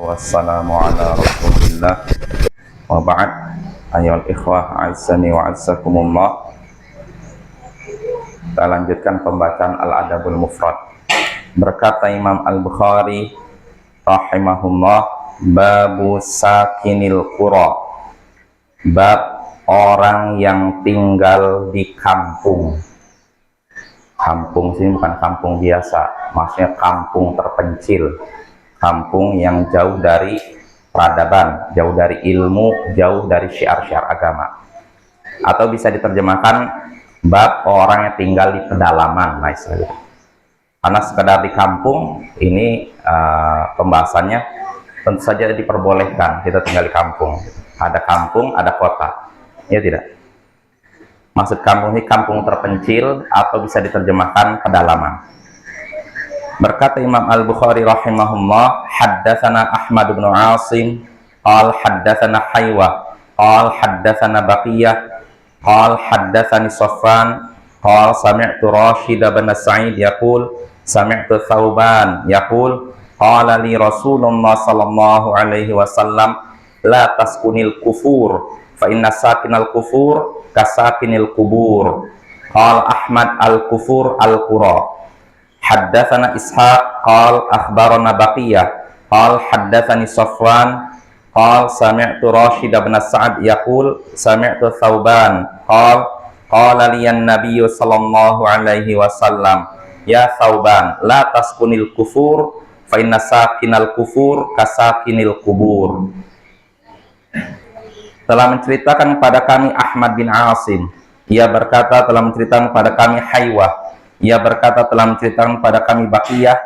wassalamu ala rasulillah wa ba'd. Ayyuhal ikhwah a'izzani wa a'azzakumullah. Kita lanjutkan pembacaan Al-Adabul Mufrad. Berkata Imam Al-Bukhari rahimahullah, babu sakinil qura, bab orang yang tinggal di kampung. Kampung sini bukan kampung biasa, maksudnya kampung terpencil, kampung yang jauh dari peradaban, jauh dari ilmu, jauh dari syiar-syiar agama. Atau bisa diterjemahkan bab orang yang tinggal di pedalaman, nah istilahnya. Karena sekedar di kampung ini pembahasannya tentu saja diperbolehkan kita tinggal di kampung. Ada kampung, ada kota, ya tidak? Maksud kampung ini kampung terpencil atau bisa diterjemahkan pedalaman. Berkata Imam Al-Bukhari rahimahullah, haddatsana Ahmad bin Asim qal haddatsana Haywah qal haddatsana Baqiyah qal haddatsani Safwan qal sami'tu Rashid bin Sa'id yaqul sami'tu Thauban yaqul qala li Rasulullah sallallahu alaihi wasallam la taskunil kufur fa inna sakinal kufur kasakinil kubur. Qal Ahmad al-kufur al-qura. Haddatsana Ishaq qal akhbarana Baqiyah qal haddatsani Safwan qal sami'tu Rashid bin Sa'ad yaqul sami'tu Thauban qala liyan nabiyyu sallallahu alaihi wasallam ya Thauban la taskunil kufur fa inna sakinal kufur kasakinil kubur. Telah menceritakan kepada kami Ahmad bin Asim, ia berkata telah menceritakan kepada kami Haywah, ia berkata telah menceritakan kepada kami Baqiyah,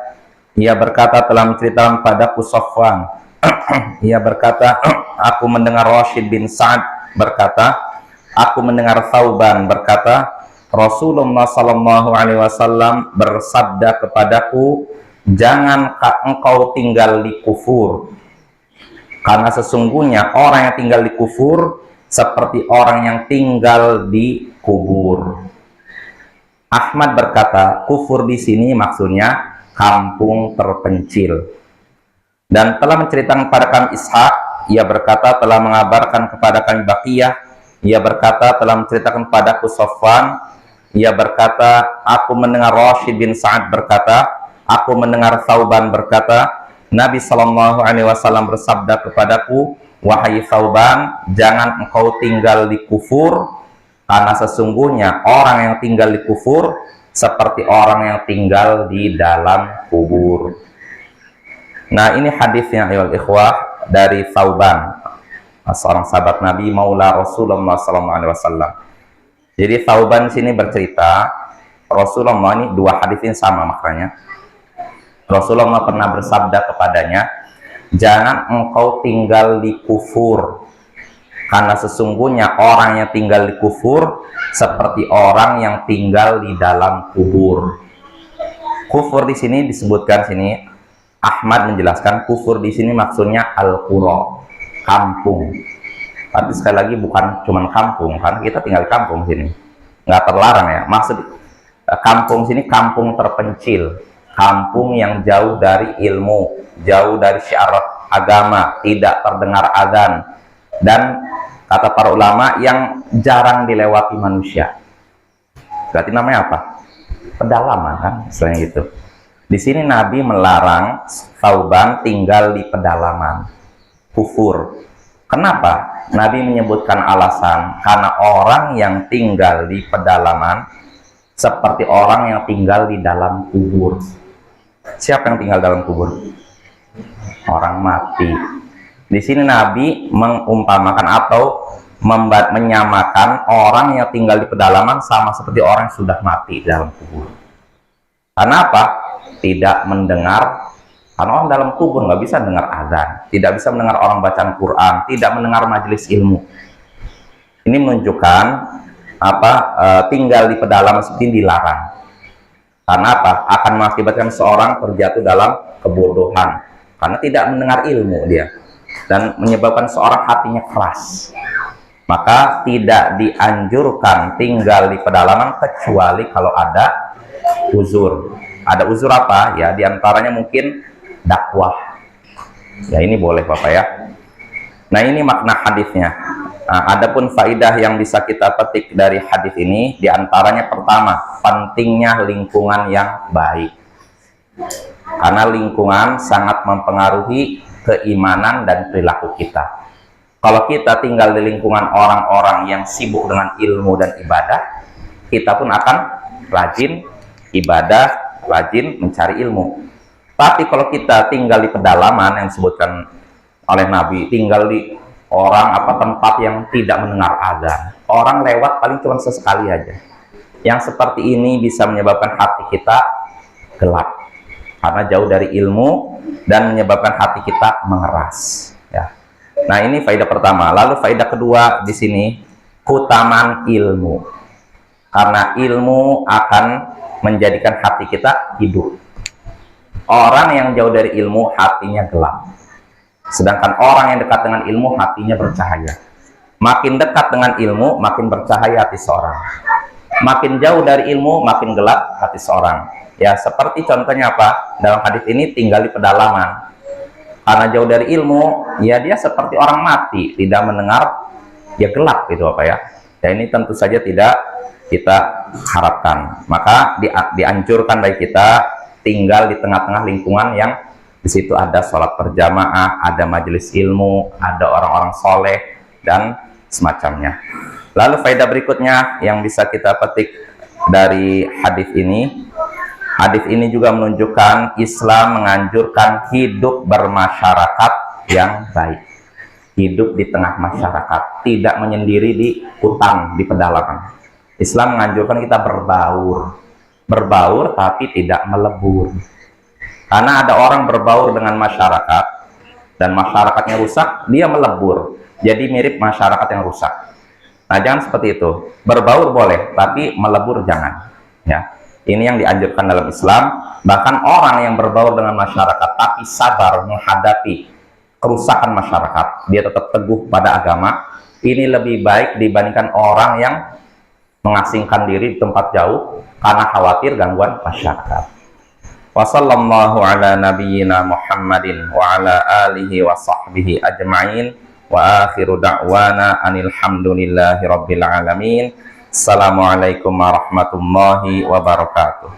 ia berkata telah menceritakan padaku Safwan, ia berkata aku mendengar Rashid bin Sa'ad berkata, aku mendengar Thauban berkata, Rasulullah sallallahu alaihi wasallam bersabda kepadaku, jangan engkau tinggal di kufur, karena sesungguhnya orang yang tinggal di kufur seperti orang yang tinggal di kubur. Ahmad berkata, kufur di sini maksudnya kampung terpencil. Dan telah menceritakan kepada kami Ishaq, ia berkata telah mengabarkan kepada kami Baqiyah, ia berkata telah menceritakan kepadaku Safwan, ia berkata aku mendengar Rashid bin Sa'ad berkata, aku mendengar Thauban berkata, Nabi sallallahu alaihi wasallam bersabda kepadaku, wahai Thauban, jangan engkau tinggal di kufur, karena sesungguhnya orang yang tinggal di kufur seperti orang yang tinggal di dalam kubur. Nah, ini hadisnya ayyuhal ikhwah dari Thauban, seorang sahabat Nabi maula Rasulullah sallallahu alaihi wasallam. Jadi Thauban sini bercerita, Rasulullah ini dua hadis ini sama maknanya. Rasulullah pernah bersabda kepadanya, jangan engkau tinggal di kufur, karena sesungguhnya orang yang tinggal di kufur seperti orang yang tinggal di dalam kubur. Kufur di sini disebutkan sini, Ahmad menjelaskan kufur di sini maksudnya al-qura, kampung. Tapi sekali lagi bukan cuma kampung, karena kita tinggal di kampung sini, nggak terlarang ya. Maksud kampung sini kampung terpencil, kampung yang jauh dari ilmu, jauh dari syiar agama, tidak terdengar azan, dan kata para ulama yang jarang dilewati manusia. Berarti namanya apa? Pedalaman kan, selain itu. Di sini Nabi melarang Thauban tinggal di pedalaman, kufur. Kenapa? Nabi menyebutkan alasan karena orang yang tinggal di pedalaman seperti orang yang tinggal di dalam kubur. Siapa yang tinggal dalam kubur? Orang mati. Di sini Nabi mengumpamakan atau menyamakan orang yang tinggal di pedalaman sama seperti orang yang sudah mati dalam kubur. Karena apa? Tidak mendengar, karena orang dalam kubur nggak bisa dengar azan, tidak bisa mendengar orang bacaan Quran, tidak mendengar majelis ilmu. Ini menunjukkan tinggal di pedalaman seperti ini dilarang. Karena apa? Akan mengakibatkan seorang terjatuh dalam kebodohan karena tidak mendengar ilmu dia, dan menyebabkan seorang hatinya keras. Maka tidak dianjurkan tinggal di pedalaman kecuali kalau ada uzur. Ada uzur apa? Ya, diantaranya mungkin dakwah. Ya ini boleh Bapak ya. Nah ini makna hadisnya. Nah, adapun faidah yang bisa kita petik dari hadis ini, diantaranya pertama, pentingnya lingkungan yang baik. Karena lingkungan sangat mempengaruhi keimanan dan perilaku kita. Kalau kita tinggal di lingkungan orang-orang yang sibuk dengan ilmu dan ibadah, kita pun akan rajin ibadah, rajin mencari ilmu. Tapi kalau kita tinggal di pedalaman yang disebutkan oleh Nabi, tinggal di tempat yang tidak mendengar azan, orang lewat paling cuma sesekali aja. Yang seperti ini bisa menyebabkan hati kita gelap karena jauh dari ilmu dan menyebabkan hati kita mengeras. Ya. Nah ini faedah pertama. Lalu faedah kedua di sini, keutamaan ilmu. Karena ilmu akan menjadikan hati kita hidup. Orang yang jauh dari ilmu hatinya gelap. Sedangkan orang yang dekat dengan ilmu hatinya bercahaya. Makin dekat dengan ilmu makin bercahaya hati seorang. Makin jauh dari ilmu makin gelap hati seorang. Ya seperti contohnya apa? Dalam hadis ini tinggal di pedalaman. Karena jauh dari ilmu, ya dia seperti orang mati, tidak mendengar, ya gelap gitu apa ya. Ya ini tentu saja tidak kita harapkan. Maka dianjurkan bagi kita tinggal di tengah-tengah lingkungan yang di situ ada sholat berjamaah, ada majelis ilmu, ada orang-orang soleh dan semacamnya. Lalu faedah berikutnya yang bisa kita petik dari hadis ini, hadis ini juga menunjukkan Islam menganjurkan hidup bermasyarakat yang baik, hidup di tengah masyarakat, tidak menyendiri di hutan, di pedalaman. Islam menganjurkan kita berbaur tapi tidak melebur. Karena ada orang berbaur dengan masyarakat dan masyarakatnya rusak, dia melebur, jadi mirip masyarakat yang rusak. Nah jangan seperti itu. Berbaur boleh tapi melebur jangan ya. Ini yang dianjurkan dalam Islam. Bahkan orang yang berbaur dengan masyarakat tapi sabar menghadapi kerusakan masyarakat, dia tetap teguh pada agama, ini lebih baik dibandingkan orang yang mengasingkan diri di tempat jauh karena khawatir gangguan masyarakat. Wassallallahu ala nabiyyina Muhammadin wa ala alihi wa sahbihi ajma'in wa akhiru da'wana anil hamdulillahi rabbil alamin. Assalamualaikum warahmatullahi wabarakatuh.